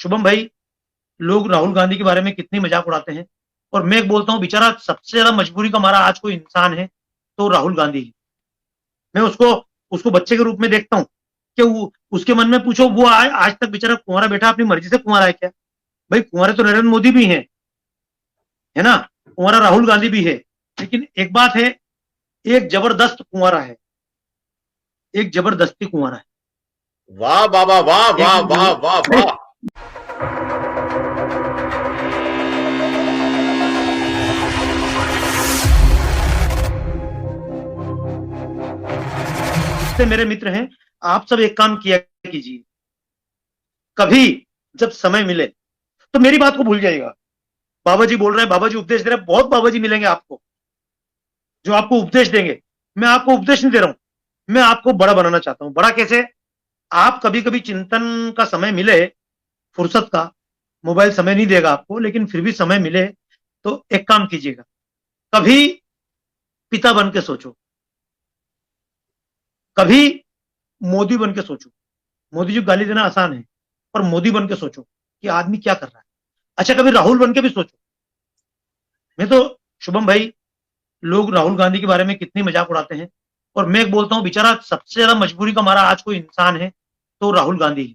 शुभम भाई, लोग राहुल गांधी के बारे में कितनी मजाक उड़ाते हैं, और मैं एक बोलता हूँ बेचारा सबसे ज्यादा मजबूरी का मारा आज कोई इंसान है तो राहुल गांधी है। मैं उसको उसको बच्चे के रूप में देखता हूँ कि उसके मन में पूछो, वो आज तक बेचारा कुंवारा बैठा अपनी मर्जी से कुंवारा है क्या? भाई कुंवारे तो नरेंद्र मोदी भी हैं, है ना? कुंवारा राहुल गांधी भी है। लेकिन एक बात है, एक जबरदस्त कुंवारा है, एक जबरदस्ती कुंवारा है। वाह बाबा, वाह एक वाह वाह वाह वाह। से मेरे मित्र हैं, आप सब एक काम किया कीजिए, कभी जब समय मिले तो मेरी बात को भूल जाइएगा। बाबा जी बोल रहे हैं, बाबा जी उपदेश दे रहे हैं, बहुत बाबा जी मिलेंगे आपको जो आपको उपदेश देंगे। मैं आपको उपदेश नहीं दे रहा हूं, मैं आपको बड़ा बनाना चाहता हूं। बड़ा कैसे? आप कभी कभी चिंतन का समय मिले, फुर्सत का, मोबाइल समय नहीं देगा आपको, लेकिन फिर भी समय मिले तो एक काम कीजिएगा, कभी पिता बन के सोचो, कभी मोदी बन के सोचो। मोदी जी को गाली देना आसान है, पर मोदी बन के सोचो कि आदमी क्या कर रहा है। अच्छा, कभी राहुल बन के भी सोचो। मैं तो, शुभम भाई, लोग राहुल गांधी के बारे में कितनी मजाक उड़ाते हैं, और मैं एक बोलता हूं बेचारा सबसे ज्यादा मजबूरी का मारा आज कोई इंसान है तो राहुल गांधी है।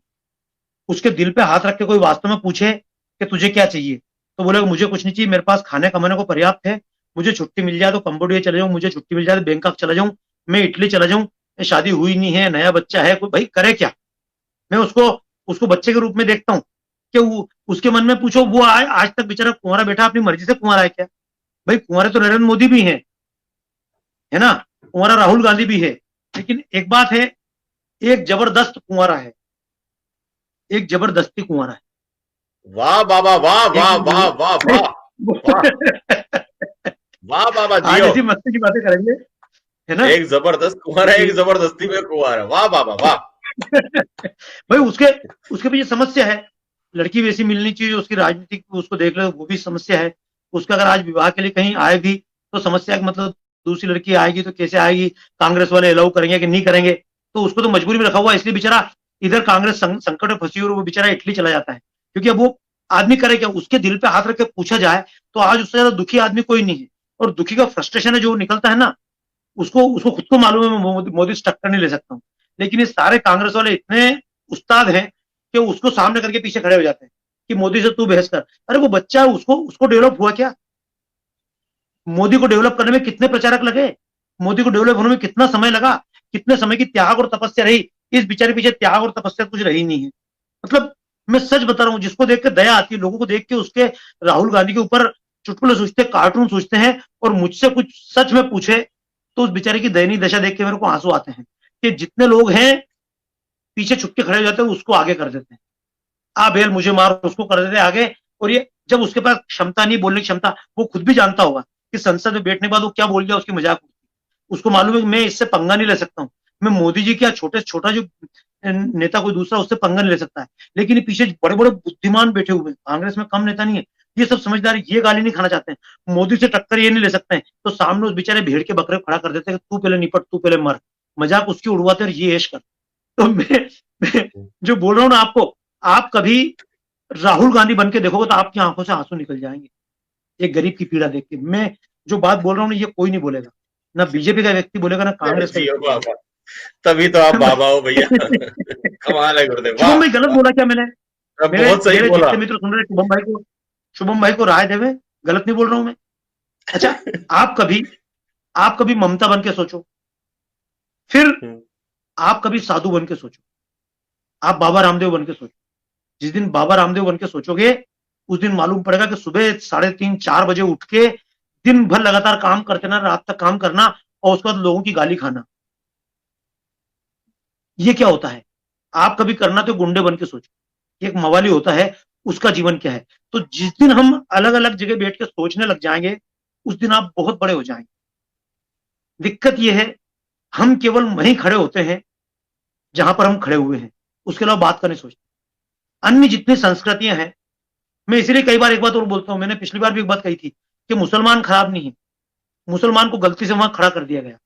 उसके दिल पे हाथ रख के कोई वास्तव में पूछे कि तुझे क्या चाहिए, तो बोलेगा मुझे कुछ नहीं चाहिए, मेरे पास खाने कमाने को पर्याप्त है, मुझे छुट्टी मिल जाए तो कंबोडिया चले जाऊं, मुझे छुट्टी मिल जाए तो बैंकॉक चला जाऊं, मैं इटली चला जाऊं, शादी हुई नहीं है, नया बच्चा है, कोई भाई करे क्या? मैं उसको उसको बच्चे के रूप में देखता हूँ कि उसके मन में पूछो, वो आज तक बेचारा कुंवारा बैठा अपनी मर्जी से कुंवारा है क्या? भाई कुंवारे तो नरेंद्र मोदी भी हैं, है ना? कुंवारा राहुल गांधी भी है। लेकिन एक बात है, एक जबरदस्त कुंवारा है, एक जबरदस्ती कुंवारा है। वाह बाबा, वाह एक वाह वाह वाह वाह वाह। वाह बाबा आज जियो। ऐसी मस्ती की बातें करेंगे, है ना? एक जबरदस्त कुंवर है, कि एक जबरदस्ती में कुंवर है। वाह बाबा वाह। भाई उसके उसके पीछे समस्या है, लड़की वैसी मिलनी चाहिए, उसकी राजनीतिक उसको देख लो, वो भी समस्या है। उसका अगर आज विवाह के लिए कहीं आए भी तो समस्या है, मतलब दूसरी लड़की आएगी तो कैसे आएगी, कांग्रेस वाले अलाउ करेंगे कि नहीं करेंगे, तो उसको तो मजबूरी में रखा हुआ है। इसलिए बेचारा इधर कांग्रेस संकट में फंसी और वो बेचारा इटली चला जाता है, क्योंकि अब वो आदमी करे क्या? उसके दिल पे हाथ रख के पूछा जाए तो आज उससे ज्यादा दुखी आदमी कोई नहीं है। और दुखी का फ्रस्ट्रेशन है जो निकलता है ना, उसको उसको खुद को मालूम है मैं मोदी से टक्कर नहीं ले सकता हूँ। लेकिन ये सारे कांग्रेस वाले इतने उस्ताद हैं कि उसको सामने करके पीछे खड़े हो जाते हैं कि मोदी से तू बहस कर। अरे वो बच्चा है, उसको उसको डेवलप हुआ क्या? मोदी को डेवलप करने में कितने प्रचारक लगे, मोदी को डेवलप होने में कितना समय लगा, कितने समय की त्याग और तपस्या रही। इस बेचारे पीछे त्याग और तपस्या कुछ रही नहीं है। मतलब मैं सच बता रहा हूँ, जिसको देख के दया आती है, लोगों को देख के उसके राहुल गांधी के ऊपर चुटकुले सोचते, कार्टून सोचते हैं, और मुझसे कुछ सच में पूछे तो उस बेचारे की दयनीय दशा देख के मेरे को आंसू आते हैं कि जितने लोग हैं पीछे छुप के खड़े हो जाते हैं, उसको आगे कर देते हैं। आ बेल मुझे मार, उसको कर देते हैं आगे। और ये जब उसके पास क्षमता नहीं, बोलने की क्षमता, वो खुद भी जानता होगा कि संसद में बैठने के बाद वो क्या बोल गया, उसकी मजाक उड़ती है। उसको मालूम है कि मैं इससे पंगा नहीं ले सकता हूँ, मैं मोदी जी क्या छोटा जो नेता कोई दूसरा उससे पंगा नहीं ले सकता है। लेकिन ये पीछे बड़े बड़े बुद्धिमान बैठे हुए हैं, कांग्रेस में कम नेता नहीं है, ये सब समझदार, ये गाली नहीं खाना चाहते हैं, मोदी से टक्कर ये नहीं ले सकते हैं, तो सामने उस बेचारे भेड़ के बकरे खड़ा कर देते हैं, तू पहले निपट, तू पहले मर, मजाक उसकी उड़वाते और ये ऐश कर। तो मैं जो बोल रहा हूँ ना आपको, आप कभी राहुल गांधी बन के देखोगे तो आपकी आंखों से आंसू निकल जाएंगे एक गरीब की पीड़ा देख के। मैं जो बात बोल रहा हूँ ना, ये कोई नहीं बोलेगा, ना बीजेपी का व्यक्ति बोलेगा, ना कांग्रेस का जियो व्यक्ति बाबा, बोलेगा। तभी तो आप बाबा हो भैया। कमाल है गुरुदेव, वाह। शुभम भाई, गलत बोला क्या मैंने? अब मेरे बहुत सही मेरे बोला। जितने मित्र सुन रहे हैं, शुभम भाई को राय देवे, गलत नहीं बोल रहा हूं मैं। अच्छा, आप कभी आप कभी ममता बन के सोचो, फिर आप कभी साधु बन के सोचो, आप बाबा रामदेव बन के सोचो। जिस दिन बाबा रामदेव बन के सोचोगे, उस दिन मालूम पड़ेगा कि सुबह 3:30-4 बजे उठ के दिन भर लगातार काम करते ना, रात तक काम करना, और उसके बाद लोगों की गाली खाना, ये क्या होता है? आप कभी करना तो गुंडे बन के सोचो, एक मवाली होता है, उसका जीवन क्या है। तो जिस दिन हम अलग अलग जगह बैठ के सोचने लग जाएंगे, उस दिन आप बहुत बड़े हो जाएंगे। दिक्कत यह है, हम केवल वहीं खड़े होते हैं जहां पर हम खड़े हुए हैं, उसके अलावा बात करने सोचते। अन्य जितनी संस्कृतियां हैं, मैं इसीलिए कई बार एक बात और बोलता हूं, मैंने पिछली बार भी एक बात कही थी कि मुसलमान खराब नहीं है, मुसलमान को गलती से वहां खड़ा कर दिया गया।